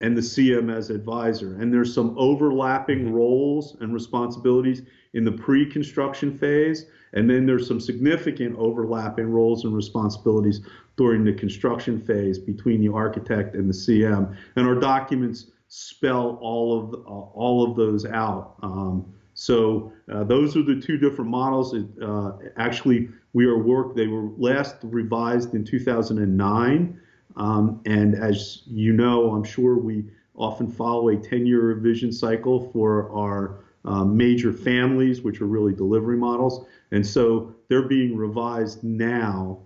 and the CM as advisor. And there's some overlapping roles and responsibilities in the pre-construction phase. And then there's some significant overlapping roles and responsibilities during the construction phase between the architect and the CM. And our documents spell all of those out. So those are the two different models. Actually, they were last revised in 2009. And as you know, I'm sure we often follow a 10-year revision cycle for our major families, which are really delivery models. And so they're being revised now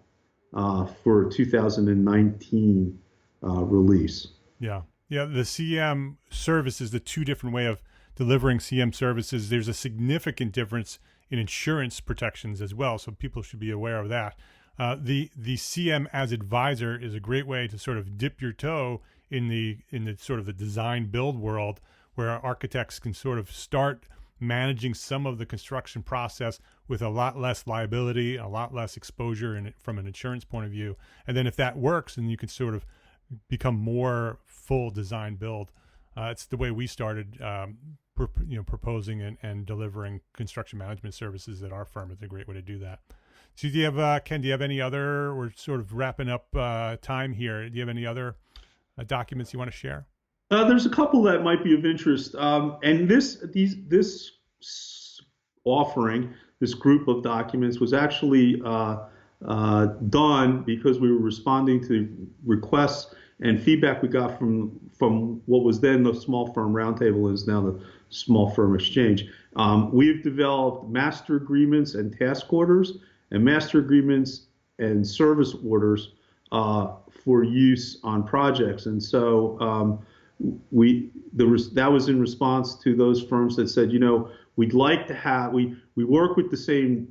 for 2019 release. Yeah. Yeah. The CM services, the two different way of delivering CM services, there's a significant difference in insurance protections as well. So people should be aware of that. The CM as advisor is a great way to sort of dip your toe in the sort of the design build world, where architects can sort of start managing some of the construction process with a lot less liability, a lot less exposure from an insurance point of view. And then if that works, then you can sort of become more full design build. It's the way we started proposing and delivering construction management services at our firm. It's a great way to do that. So do you have, Ken, do you have any other, we're sort of wrapping up time here. Do you have any other documents you want to share? There's a couple that might be of interest. And this offering, this group of documents was actually done because we were responding to requests and feedback we got from what was then the Small Firm Roundtable, is now the Small Firm Exchange. We've developed master agreements and task orders, and master agreements and service orders for use on projects. And so that was in response to those firms that said, we'd like to have, we work with the same,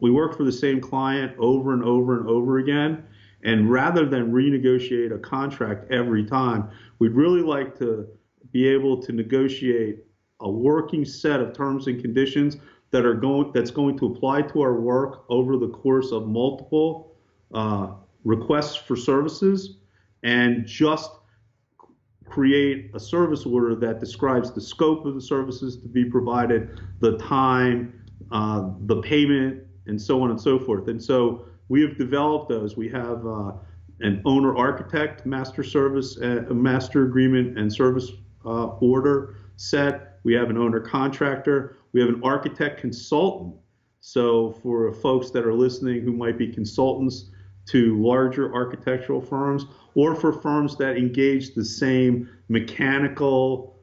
we work for the same client over and over and over again. And rather than renegotiate a contract every time, we'd really like to be able to negotiate a working set of terms and conditions that's going to apply to our work over the course of multiple requests for services, and just create a service order that describes the scope of the services to be provided, the time, the payment, and so on and so forth. And so we have developed those. We have an owner-architect master service, a master agreement and service order set. We have an owner-contractor. We have an architect consultant. So for folks that are listening who might be consultants to larger architectural firms, or for firms that engage the same mechanical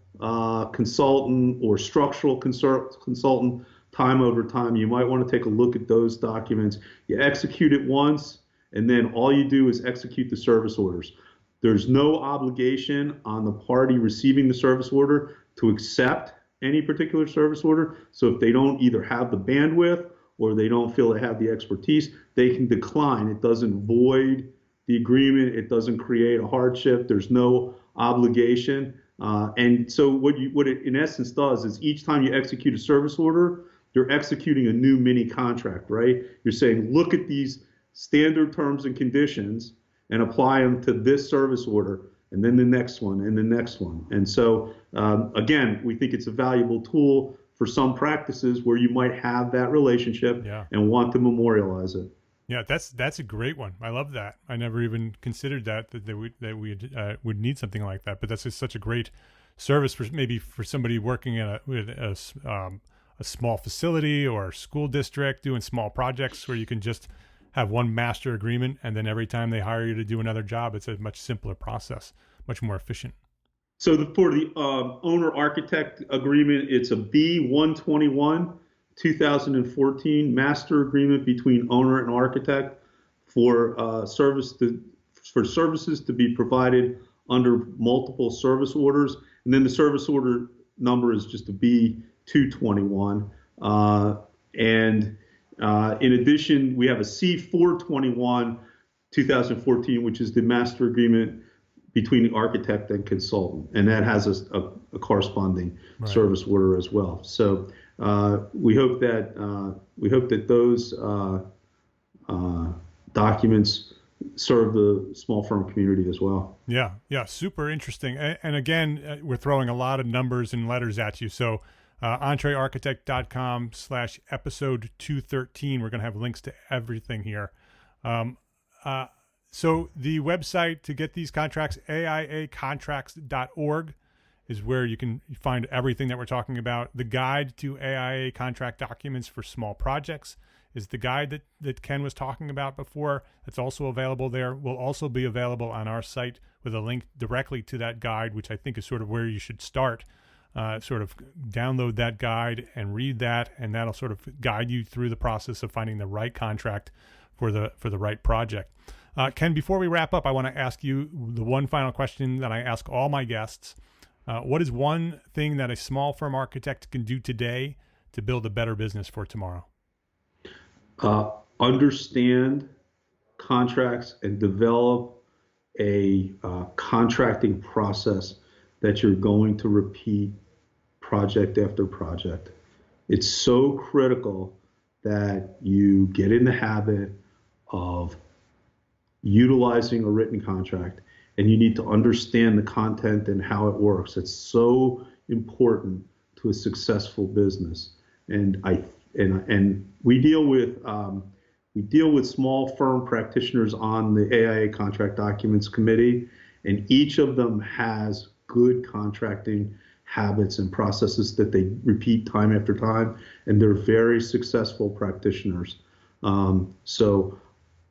consultant or structural consultant time over time, you might want to take a look at those documents. You execute it once, and then all you do is execute the service orders. There's no obligation on the party receiving the service order to accept any particular service order. So if they don't either have the bandwidth or they don't feel they have the expertise, they can decline. It doesn't void the agreement. It doesn't create a hardship. There's no obligation. And so what it in essence does is each time you execute a service order, you're executing a new mini contract, right? You're saying, look at these standard terms and conditions and apply them to this service order, and then the next one, and the next one. And so, again, we think it's a valuable tool for some practices where you might have that relationship and want to memorialize it. Yeah, that's a great one. I love that. I never even considered that we would need something like that. But that's just such a great service for maybe for somebody working in a small facility or school district doing small projects, where you can just have one master agreement, and then every time they hire you to do another job, it's a much simpler process, much more efficient. So for the owner-architect agreement, it's a B-121, 2014 master agreement between owner and architect for services to be provided under multiple service orders. And then the service order number is just a B-221. In addition, we have a C-421, 2014, which is the master agreement between the architect and consultant, and that has a corresponding service order as well. So we hope that those documents serve the small firm community as well. Yeah, super interesting. And again, we're throwing a lot of numbers and letters at you. So EntreArchitect.com/episode 213. We're going to have links to everything here. So the website to get these contracts, AIAcontracts.org, is where you can find everything that we're talking about. The guide to AIA contract documents for small projects is the guide that Ken was talking about before. That's also available there. Will also be available on our site with a link directly to that guide, which I think is sort of where you should start. Sort of download that guide and read that, and that'll sort of guide you through the process of finding the right contract for the right project. Ken, before we wrap up, I want to ask you the one final question that I ask all my guests. What is one thing that a small firm architect can do today to build a better business for tomorrow? Understand contracts and develop a contracting process that you're going to repeat project after project. It's so critical that you get in the habit of utilizing a written contract, and you need to understand the content and how it works. It's so important to a successful business. And we deal with small firm practitioners on the AIA Contract Documents Committee, and each of them has good contracting habits and processes that they repeat time after time, and they're very successful practitioners. So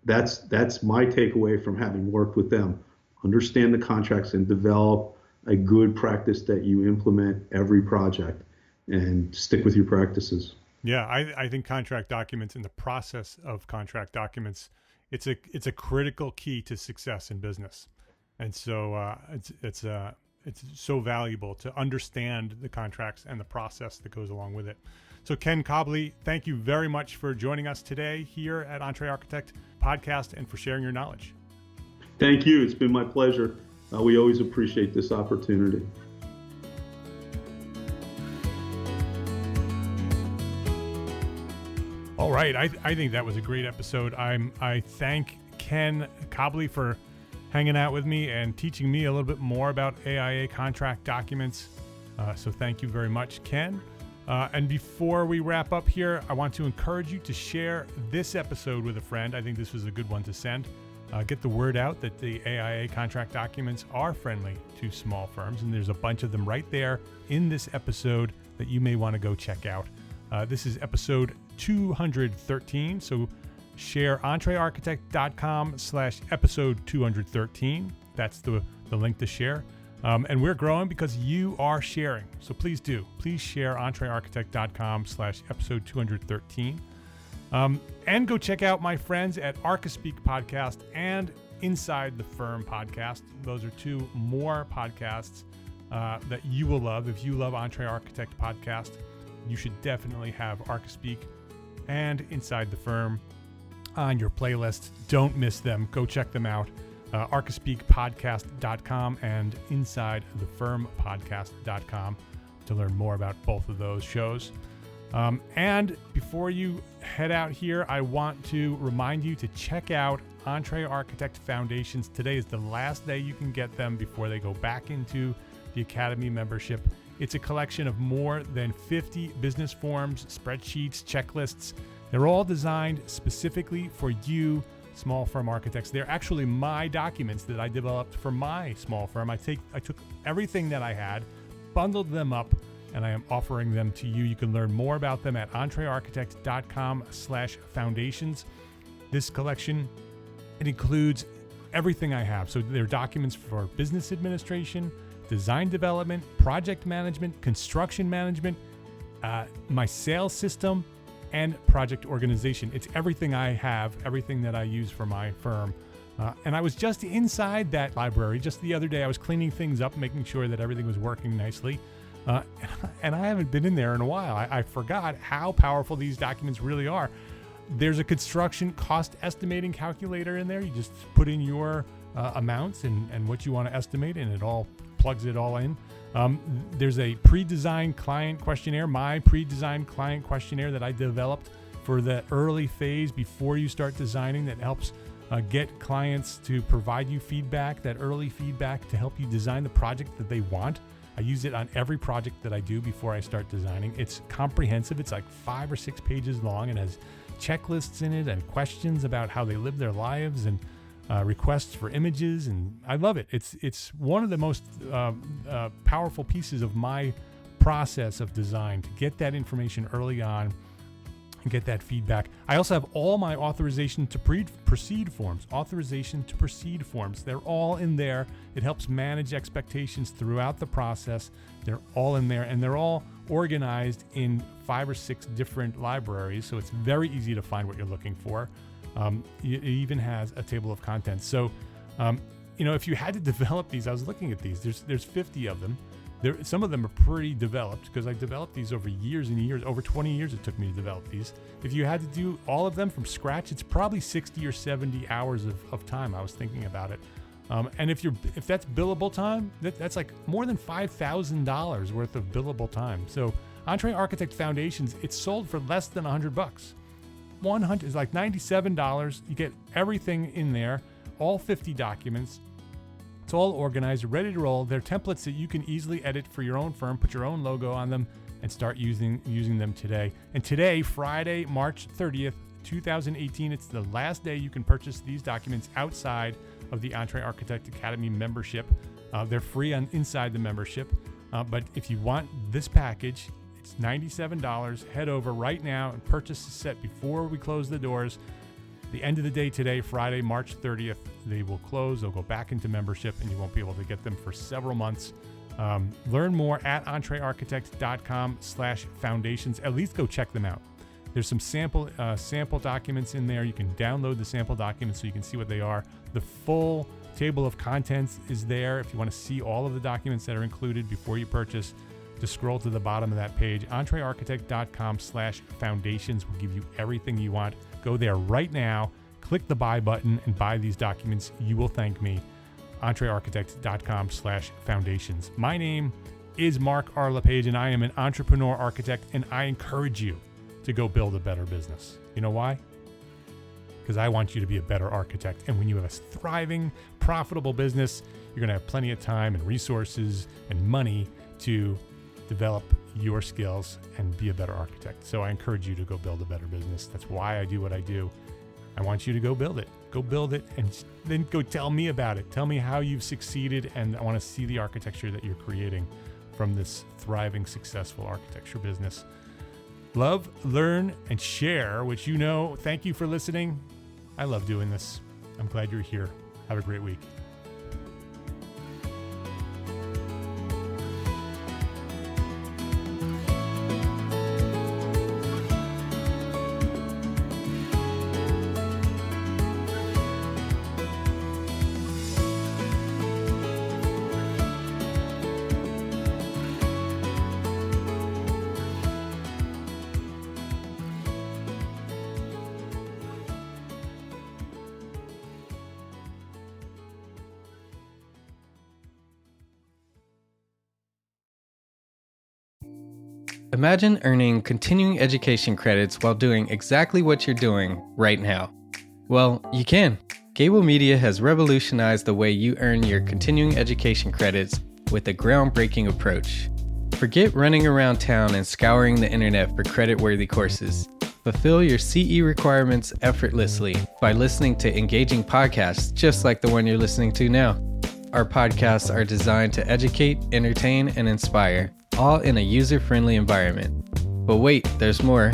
that's my takeaway from having worked with them. Understand the contracts and develop a good practice that you implement every project, and stick with your practices. Yeah, I think contract documents and the process of contract documents, it's a critical key to success in business. And so it's so valuable to understand the contracts and the process that goes along with it. So Ken Cobleigh, thank you very much for joining us today here at EntreArchitect Podcast and for sharing your knowledge. Thank you. It's been my pleasure. We always appreciate this opportunity. All right. I think that was a great episode. I thank Ken Cobleigh for hanging out with me and teaching me a little bit more about AIA contract documents. So thank you very much, Ken. And before we wrap up here, I want to encourage you to share this episode with a friend. I think this was a good one to send. Get the word out that the AIA contract documents are friendly to small firms, and there's a bunch of them right there in this episode that you may want to go check out. This is episode 213, so share EntreArchitect.com/episode 213. That's the link to share. And we're growing because you are sharing. So please share EntreArchitect.com/episode 213. And go check out my friends at ArchiSpeak Podcast and Inside the Firm Podcast. Those are two more podcasts that you will love. If you love EntreArchitect Podcast, you should definitely have ArchiSpeak and Inside the Firm on your playlist. Don't miss them. Go check them out. ArchiSpeakPodcast.com and InsideTheFirmPodcast.com to learn more about both of those shows. And before you head out here, I want to remind you to check out EntreArchitect Foundations. Today is the last day you can get them before they go back into the Academy membership. It's a collection of more than 50 business forms, spreadsheets, checklists. They're all designed specifically for you, small firm architects. They're actually my documents that I developed for my small firm. I took everything that I had, bundled them up, and I am offering them to you. You can learn more about them at EntreArchitect.com/foundations. This collection, it includes everything I have. So they're documents for business administration, design development, project management, construction management, my sales system, and project organization. It's everything I have, everything that I use for my firm. And I was just inside that library just the other day. I was cleaning things up, making sure that everything was working nicely. And I haven't been in there in a while. I forgot how powerful these documents really are. There's a construction cost estimating calculator in there. You just put in your amounts and what you want to estimate, and it all plugs it all in. There's a pre-designed client questionnaire, my pre-designed client questionnaire that I developed for the early phase before you start designing, that helps get clients to provide you feedback, that early feedback to help you design the project that they want. I use it on every project that I do before I start designing. It's comprehensive. It's like 5 or 6 pages long and has checklists in it and questions about how they live their lives and requests for images. And I love it. It's one of the most powerful pieces of my process of design, to get that information early on and get that feedback. I also have all my authorization to proceed forms. They're all in there. It helps manage expectations throughout the process. They're all in there, and they're all organized in 5 or 6 different libraries, so it's very easy to find what you're looking for. It even has a table of contents. So, if you had to develop these, I was looking at these. There's 50 of them. Some of them are pretty developed because I developed these over years and years. Over 20 years it took me to develop these. If you had to do all of them from scratch, it's probably 60 or 70 hours of time. I was thinking about it. And if that's billable time, that's like more than $5,000 worth of billable time. So EntreArchitect Foundations, it's sold for less than $100. 100 is like $97. You get everything in there, all 50 documents. It's all organized, ready to roll. They're templates that you can easily edit for your own firm, put your own logo on them, and start using them today. And today, Friday, March 30th, 2018, it's the last day you can purchase these documents outside of the EntreArchitect Academy membership. They're free inside the membership. But if you want this package, it's $97. Head over right now and purchase the set before we close the doors. The end of the day today, Friday, March 30th, they will close. They'll go back into membership, and you won't be able to get them for several months. Learn more at EntreArchitect.com/foundations. At least go check them out. There's some sample documents in there. You can download the sample documents so you can see what they are. The full table of contents is there. If you want to see all of the documents that are included before you purchase, just scroll to the bottom of that page. EntreArchitect.com/foundations will give you everything you want. Go there right now, click the buy button, and buy these documents. You will thank me. EntreArchitect.com/foundations. My name is Mark R. LePage, and I am an entrepreneur architect, and I encourage you to go build a better business. You know why? Because I want you to be a better architect. And when you have a thriving, profitable business, you're going to have plenty of time and resources and money to develop your skills and be a better architect. So I encourage you to go build a better business. That's why I do what I do. I want you to go build it. Go build it, and then go tell me about it. Tell me how you've succeeded, and I want to see the architecture that you're creating from this thriving, successful architecture business. Love, learn, and share, which you know. Thank you for listening. I love doing this. I'm glad you're here. Have a great week. Imagine earning continuing education credits while doing exactly what you're doing right now. Well, you can. Cable Media has revolutionized the way you earn your continuing education credits with a groundbreaking approach. Forget running around town and scouring the internet for credit-worthy courses. Fulfill your CE requirements effortlessly by listening to engaging podcasts just like the one you're listening to now. Our podcasts are designed to educate, entertain, and inspire, all in a user-friendly environment. But wait, there's more.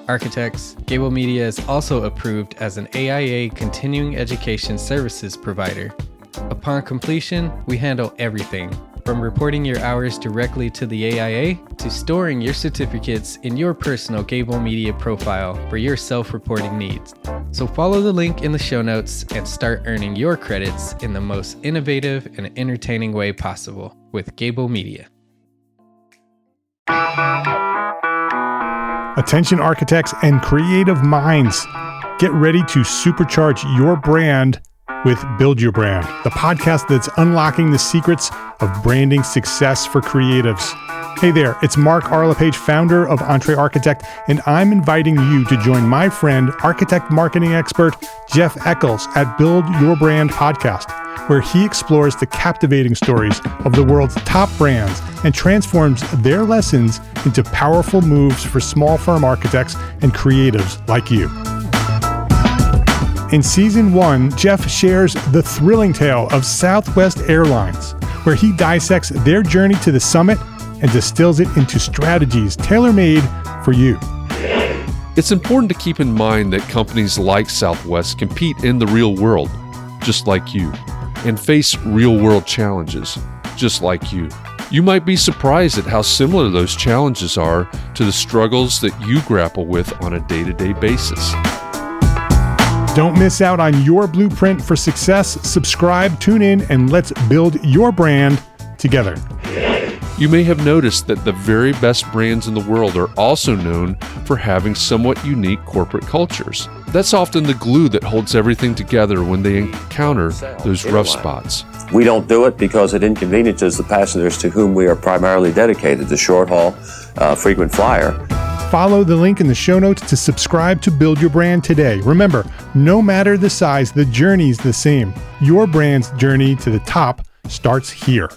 Architects, Cable Media is also approved as an AIA Continuing Education Services provider. Upon completion, we handle everything, from reporting your hours directly to the AIA to storing your certificates in your personal Cable Media profile for your self-reporting needs. So follow the link in the show notes and start earning your credits in the most innovative and entertaining way possible with Cable Media. Attention architects and creative minds, get ready to supercharge your brand with Build Your Brand, the podcast that's unlocking the secrets of branding success for creatives. Hey there, it's Mark Arlepage, founder of EntreArchitect, and I'm inviting you to join my friend, architect marketing expert Jeff Eccles at Build Your Brand podcast, where he explores the captivating stories of the world's top brands and transforms their lessons into powerful moves for small firm architects and creatives like you. In Season 1, Jeff shares the thrilling tale of Southwest Airlines, where he dissects their journey to the summit and distills it into strategies tailor-made for you. It's important to keep in mind that companies like Southwest compete in the real world, just like you, and face real-world challenges, just like you. You might be surprised at how similar those challenges are to the struggles that you grapple with on a day-to-day basis. Don't miss out on your blueprint for success. Subscribe, tune in, and let's build your brand together. You may have noticed that the very best brands in the world are also known for having somewhat unique corporate cultures. That's often the glue that holds everything together when they encounter those rough spots. We don't do it because it inconveniences the passengers to whom we are primarily dedicated, the short haul, frequent flyer. Follow the link in the show notes to subscribe to Build Your Brand today. Remember, no matter the size, the journey's the same. Your brand's journey to the top starts here.